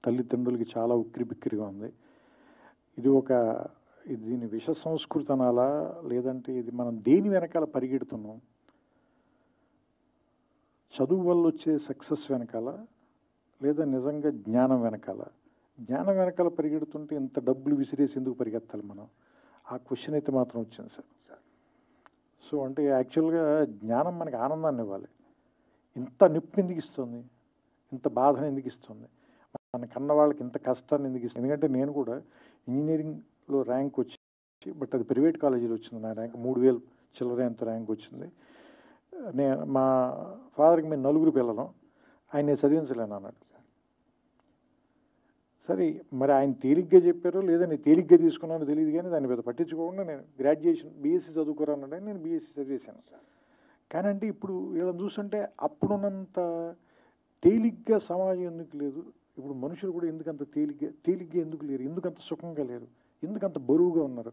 తల్లిదండ్రులకి చాలా ఉక్కిరిబిక్కిరిగా ఉంది. ఇది దీని విష సంస్కృతి అనాలా, లేదంటే ఇది మనం దేని వెనకాల పరిగెడుతున్నాం? చదువు వల్ల వచ్చే సక్సెస్ వెనకాల, లేదా నిజంగా జ్ఞానం వెనకాల? జ్ఞానం వెనకాల పరిగెడుతుంటే ఇంత డబ్బులు విసిరేసి ఎందుకు పరిగెత్తాలి మనం? ఆ క్వశ్చన్ అయితే మాత్రం వచ్చింది సార్. సో అంటే యాక్చువల్గా జ్ఞానం మనకి ఆనందాన్ని ఇవ్వాలి. ఇంత నొప్పి ఎందుకు ఇస్తుంది? ఇంత బాధను ఎందుకు ఇస్తుంది? మన కన్న వాళ్ళకి ఇంత కష్టాన్ని ఎందుకు ఇస్తుంది? ఎందుకంటే నేను కూడా ఇంజనీరింగ్లో ర్యాంక్ వచ్చి, బట్ అది ప్రైవేట్ కాలేజీలో వచ్చింది. నా ర్యాంక్ 3000 చిల్లర ఎంత ర్యాంక్ వచ్చింది. మా ఫాదర్కి మేము 9 పిల్లలం, ఆయన చదివించలేను అన్నాడు. సరే మరి ఆయన తేలిగ్గా చెప్పారో లేదా నేను తేలిగ్గా తీసుకున్నానో తెలియదు, కానీ దాన్ని పెద్ద పట్టించుకోకుండా నేను గ్రాడ్యుయేషన్ బీఎస్సీ చదువుకోరానంటే నేను బీఎస్సీ చదివేశాను. కానీ అంటే ఇప్పుడు వీళ్ళని చూస్తుంటే అప్పుడున్నంత తేలిగ్గా సమాజం ఎందుకు లేదు? ఇప్పుడు మనుషులు కూడా ఎందుకంత తేలిగ్గా ఎందుకు లేరు? ఎందుకంత సుఖంగా లేరు? ఎందుకంత బరువుగా ఉన్నారు?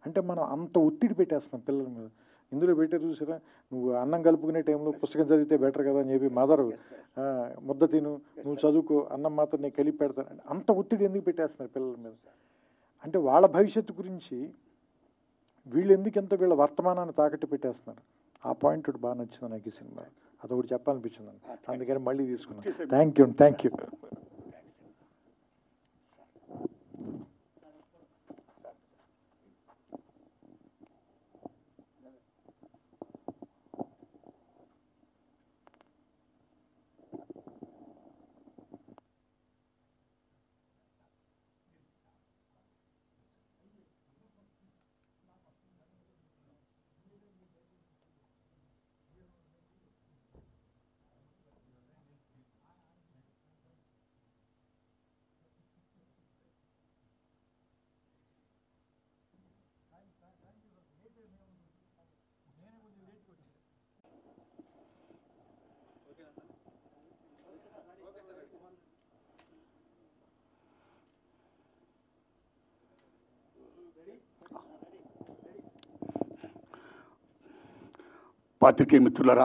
అంటే మనం అంత ఒత్తిడి పెట్టేస్తున్నాం పిల్లల మీద. ఇందులో పెట్టారు చూసారా, నువ్వు అన్నం కలుపుకునే టైంలో పుస్తకం చదివితే బెటర్ కదా అని చెప్పి మదరు ముద్ద తిను, నువ్వు చదువుకో, అన్నం మాత్రం నేను కలిపి పెడతాను. అంత ఒత్తిడి ఎందుకు పెట్టేస్తున్నారు పిల్లల మీద? అంటే వాళ్ళ భవిష్యత్తు గురించి వీళ్ళు ఎందుకు వీళ్ళ వర్తమానాన్ని తాకట్టు పెట్టేస్తున్నారు? ఆ పాయింట్ ఒకటి బాగా నచ్చింది నాకు ఈ సినిమా. అదొకటి చెప్పాలనిపించింది, అందుకని మళ్ళీ తీసుకున్నాను. Thank you. పాత్రికేయ మిత్రులారా,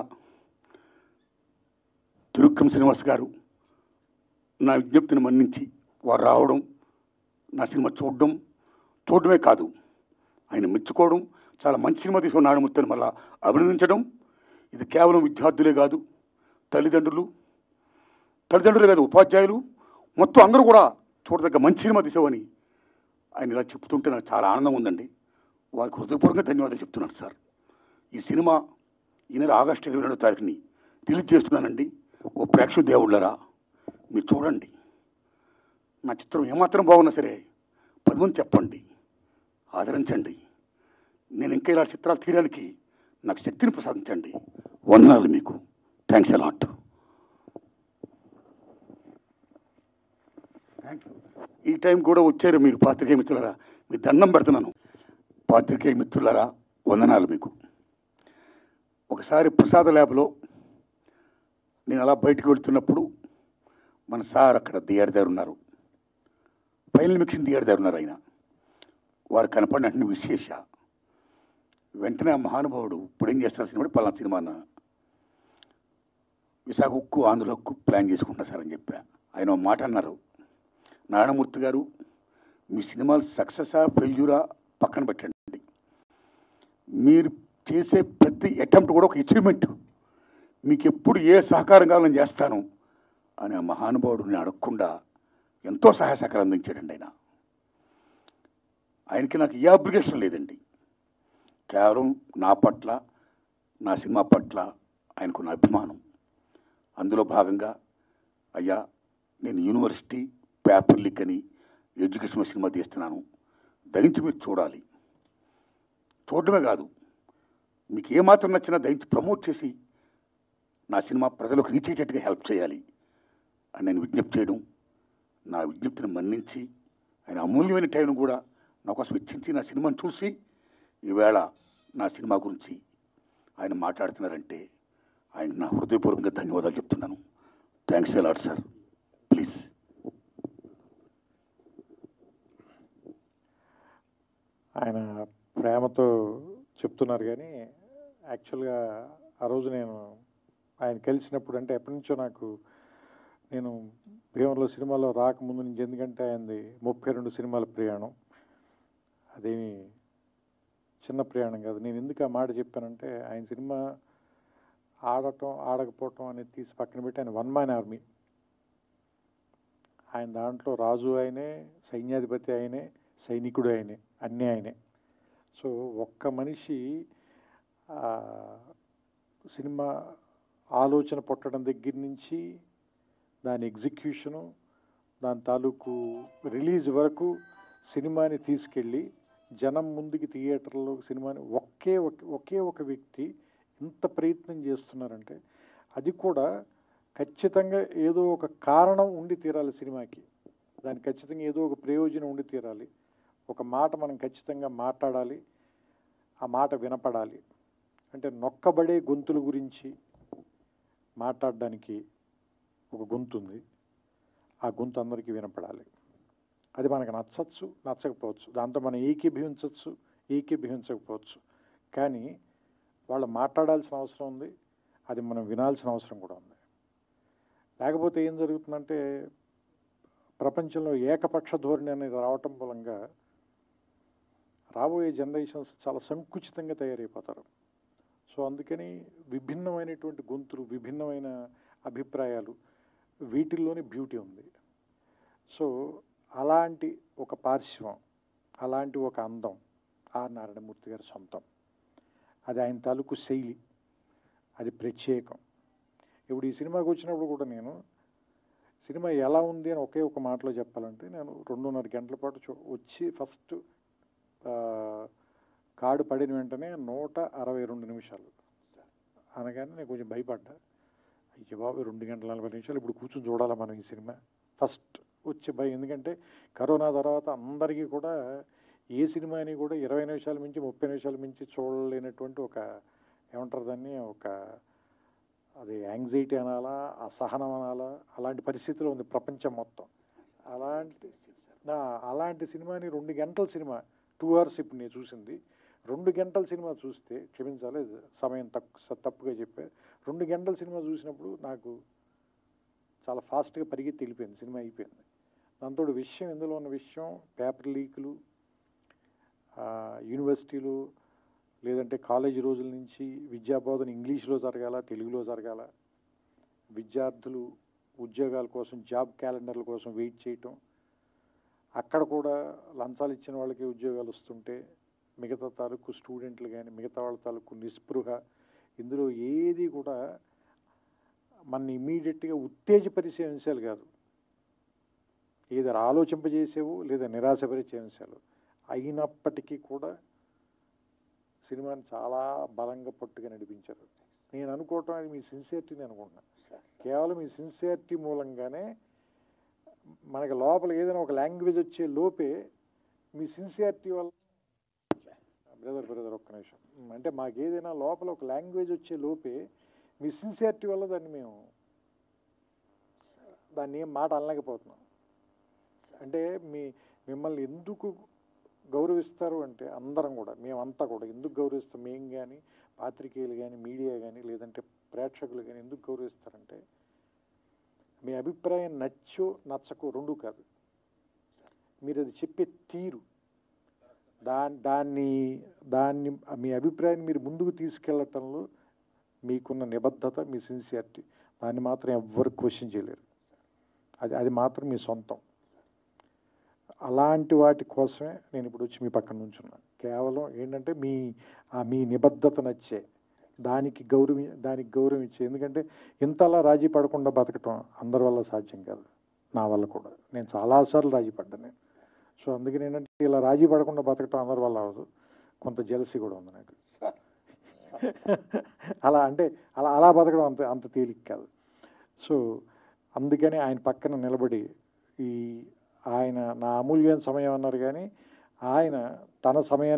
త్రివిక్రమ్ శ్రీనివాస్ గారు నా విజ్ఞప్తిని మన్నించి వారు రావడం, నా సినిమా చూడడమే కాదు, ఆయన మెచ్చుకోవడం, చాలా మంచి సినిమా తీసుకున్న నారాయణమూర్తిని మళ్ళా అభినందించడం, ఇది కేవలం విద్యార్థులే కాదు, తల్లిదండ్రులే కాదు, ఉపాధ్యాయులు మొత్తం అందరూ కూడా చూడదగ్గ మంచి సినిమా తీసావని ఆయన ఇలా చెప్తుంటే నాకు చాలా ఆనందం ఉందండి. వారికి హృదయపూర్వకంగా ధన్యవాదాలు చెప్తున్నాను సార్. ఈ సినిమా ఈ నెల ఆగస్టు 22వ తారీఖుని రిలీజ్ చేస్తున్నానండి. ఓ ప్రేక్షక దేవుళ్ళరా, మీరు చూడండి. నా చిత్రం ఏమాత్రం బాగున్నా సరే 10 మంది చెప్పండి, ఆదరించండి. నేను ఇంకా ఇలా చిత్రాలు తీయడానికి నాకు శక్తిని ప్రసాదించండి. వందనాలు మీకు. Thanks a lot. ఈ టైం కూడా వచ్చారు మీరు పాత్రికేయ మిత్రులారా, మీ దండం పెడుతున్నాను. పాత్రికేయ మిత్రులారా, వందనాలు మీకు. ఒకసారి ప్రసాద ల్యాబ్లో నేను అలా బయటకు వెళ్తున్నప్పుడు మన సార్ అక్కడ థియేటర్ దగ్గర ఉన్నారు, ఫైనల్ మిక్సింగ్ థియేటర్ దగ్గర ఉన్నారు. ఆయన వారు కనపడినట్టు విశేష వెంటనే ఆ మహానుభావుడు ఇప్పుడు ఏం చేస్తారు సినిమా, పలానా సినిమా అన్న విశాఖ ఉక్కు ఆంధ్ర హక్కు ప్లాన్ చేసుకుంటున్నా సార్ అని చెప్పా. ఆయన ఒక మాట అన్నారు, నారాయణమూర్తి గారు మీ సినిమాలు సక్సెసా ఫెయిల్యూరా పక్కన పెట్టండి, మీరు చేసే ప్రతి అటెంప్ట్ కూడా ఒక అచీవ్మెంట్, మీకు ఎప్పుడు ఏ సహకారం కావాలని చేస్తాను అని ఆ మహానుభావుడిని అడగకుండా ఎంతో సహాయ సహకారం అందించాడండి. ఆయనకి నాకు ఏ అబ్లిగేషన్ లేదండి, కేవలం నా పట్ల, నా సినిమా పట్ల ఆయనకున్న అభిమానం. అందులో భాగంగా అయ్యా నేను యూనివర్సిటీ పేపర్ లీక్ అని ఎడ్యుకేషన్ సినిమా తీస్తున్నాను, దయించి మీరు చూడాలి, చూడడమే కాదు మీకు ఏమాత్రం నచ్చినా దయించి ప్రమోట్ చేసి నా సినిమా ప్రజలకు రీచ్ అయ్యేటట్టుగా హెల్ప్ చేయాలి అని నేను విజ్ఞప్తి చేయడం, నా విజ్ఞప్తిని మన్నించి ఆయన అమూల్యమైన టైంను కూడా నా కోసం వెచ్చించి నా సినిమాను చూసి ఈవేళ నా సినిమా గురించి ఆయన మాట్లాడుతున్నారంటే ఆయన నా హృదయపూర్వకంగా ధన్యవాదాలు చెప్తున్నాను. Thanks a lot sir. Please. ఆయన ప్రేమతో చెప్తున్నారు, కానీ యాక్చువల్గా ఆ రోజు నేను ఆయన కలిసినప్పుడు, అంటే ఎప్పటి నుంచో నాకు నేను ప్రేమలో సినిమాలో రాకముందు నుంచి, ఎందుకంటే ఆయనది 32 సినిమాల ప్రయాణం, అదేమి చిన్న ప్రయాణం కాదు. నేను ఎందుకు ఆ మాట చెప్పానంటే, ఆయన సినిమా ఆడటం ఆడకపోవటం అనేది తీసి పక్కన పెట్టి ఆయన వన్ మ్యాన్ ఆర్మీ. ఆయన దాంట్లో రాజు ఆయనే, సైన్యాధిపతి ఆయనే, సైనికుడు ఆయనే, అన్నీ ఆయనే. సో ఒక్క మనిషి సినిమా ఆలోచన పుట్టడం దగ్గర నుంచి దాని ఎగ్జిక్యూషను, దాని తాలూకు రిలీజ్ వరకు సినిమాని తీసుకెళ్ళి జనం ముందుకి థియేటర్లో సినిమాని ఒకే ఒక వ్యక్తి ఇంత ప్రయత్నం చేస్తున్నారంటే, అది కూడా ఖచ్చితంగా ఏదో ఒక కారణం ఉండి తీరాలి సినిమాకి. దానికి ఖచ్చితంగా ఏదో ఒక ప్రయోజనం ఉండి తీరాలి. ఒక మాట మనం ఖచ్చితంగా మాట్లాడాలి, ఆ మాట వినపడాలి. అంటే నొక్కబడే గొంతుల గురించి మాట్లాడడానికి ఒక గొంతు ఉంది, ఆ గొంతు అందరికీ వినపడాలి. అది మనకు నచ్చచ్చు, నచ్చకపోవచ్చు, దాంతో మనం ఏకీభవించవచ్చు, ఏకీభవించకపోవచ్చు. కానీ వాళ్ళు మాట్లాడాల్సిన అవసరం ఉంది, అది మనం వినాల్సిన అవసరం కూడా ఉంది. లేకపోతే ఏం జరుగుతుందంటే, ప్రపంచంలో ఏకపక్ష ధోరణి అనేది రావటం మూలంగా రాబోయే జనరేషన్స్ చాలా సంకుచితంగా తయారైపోతారు. సో అందుకని విభిన్నమైనటువంటి గొంతులు, విభిన్నమైన అభిప్రాయాలు, వీటిల్లోనే బ్యూటీ ఉంది. సో అలాంటి ఒక పార్శ్వం, అలాంటి ఒక అందం ఆర్ నారాయణమూర్తి గారి సొంతం. అది ఆయన తాలూకు శైలి, అది ప్రత్యేకం. ఇప్పుడు ఈ సినిమాకి వచ్చినప్పుడు కూడా నేను సినిమా ఎలా ఉంది అని ఒకే ఒక మాటలో చెప్పాలంటే, నేను 2.5 గంటల పాటు వచ్చి ఫస్ట్ కార్డు పడిన వెంటనే 162 నిమిషాలు అనగానే నేను కొంచెం భయపడ్డా. అయ్యో బాబు, 2 గంటల 40 నిమిషాలు ఇప్పుడు కూర్చొని చూడాలా మనం ఈ సినిమా? ఫస్ట్ వచ్చే భయం. ఎందుకంటే కరోనా తర్వాత అందరికీ కూడా ఏ సినిమాని కూడా 20 నిమిషాల మించి 30 నిమిషాల మించి చూడలేనటువంటి ఒక, ఏమంటారు దాన్ని, ఒక అది యాంగ్జైటీ అనాలా, అసహనం అనాలా, అలాంటి పరిస్థితిలో ఉంది ప్రపంచం మొత్తం. అలాంటి సినిమాని 2 గంటల సినిమా, 2 hours ఇప్పుడు నేను చూసింది. 2 గంటల సినిమా చూస్తే, క్షమించాలి సమయం తప్పుగా చెప్పా, 2 గంటల సినిమా చూసినప్పుడు నాకు చాలా ఫాస్ట్గా పరిగెత్తి వెళ్ళిపోయింది, సినిమా అయిపోయింది. దాంతో విషయం, ఇందులో ఉన్న విషయం, పేపర్ లీకులు, యూనివర్సిటీలు లేదంటే కాలేజీ రోజుల నుంచి విద్యాబోధన ఇంగ్లీష్లో జరగాల, తెలుగులో జరగాల, విద్యార్థులు ఉద్యోగాల కోసం, జాబ్ క్యాలెండర్ల కోసం వెయిట్ చేయటం, అక్కడ కూడా లంచాలు ఇచ్చిన వాళ్ళకి ఉద్యోగాలు వస్తుంటే మిగతా తాలూకు స్టూడెంట్లు కానీ మిగతా వాళ్ళ తాలూకు నిస్పృహ, ఇందులో ఏది కూడా మన ఇమీడియట్గా ఉత్తేజపరిచే అంశాలు కాదు, ఏదో ఆలోచింపజేసేవు లేదా నిరాశపరిచే అంశాలు అయినప్పటికీ కూడా సినిమాని చాలా బలంగా పట్టుగా నడిపించారు. నేను అనుకోవటం అది మీ సిన్సియారిటీని అనుకుంటున్నాను. కేవలం మీ సిన్సియారిటీ మూలంగానే మనకి లోపల ఏదైనా ఒక లాంగ్వేజ్ వచ్చే లోపే మీ సిన్సియారిటీ వల్ల, బ్రదర్ ఒక్క నిమిషం, అంటే మాకు ఏదైనా లోపల ఒక లాంగ్వేజ్ వచ్చే లోపే మీ సిన్సియారిటీ వల్ల దాన్ని ఏం మాట అనలేకపోతున్నాం. అంటే మిమ్మల్ని ఎందుకు గౌరవిస్తారు అంటే, అందరం కూడా, మేమంతా కూడా ఎందుకు గౌరవిస్తాం, మేము కానీ, పాత్రికేయులు కానీ, మీడియా కానీ, లేదంటే ప్రేక్షకులు కానీ ఎందుకు గౌరవిస్తారంటే, మీ అభిప్రాయం నచ్చో నచ్చకో రెండూ కాదు, మీరు అది చెప్పే తీరు, దాన్ని మీ అభిప్రాయాన్ని మీరు ముందుకు తీసుకెళ్ళటంలో మీకున్న నిబద్ధత, మీ సిన్సియారిటీ, దాన్ని మాత్రం ఎవ్వరు క్వశ్చన్ చేయలేరు. అది మాత్రం మీ సొంతం. అలాంటి వాటి కోసమే నేను ఇప్పుడు వచ్చి మీ పక్కన నుంచున్నాను. కేవలం ఏంటంటే మీ నిబద్ధత నచ్చే, దానికి గౌరవం ఇచ్చే. ఎందుకంటే ఇంతలా రాజీ పడకుండా బతకటం అందరి వల్ల సాధ్యం కాదు, నా వల్ల కూడా. నేను చాలాసార్లు రాజీ పడ్డాను నేను. సో అందుకని ఏంటంటే, ఇలా రాజీ పడకుండా బతకటం అందరి వల్ల అవ్వదు, కొంత జెలసీ కూడా ఉంది నాకు. అలా బతకడం అంత తేలిక కాదు. సో అందుకని ఆయన పక్కన నిలబడి, ఆయన నా అమూల్యమైన సమయం అన్నారు, కానీ ఆయన తన సమయాన్ని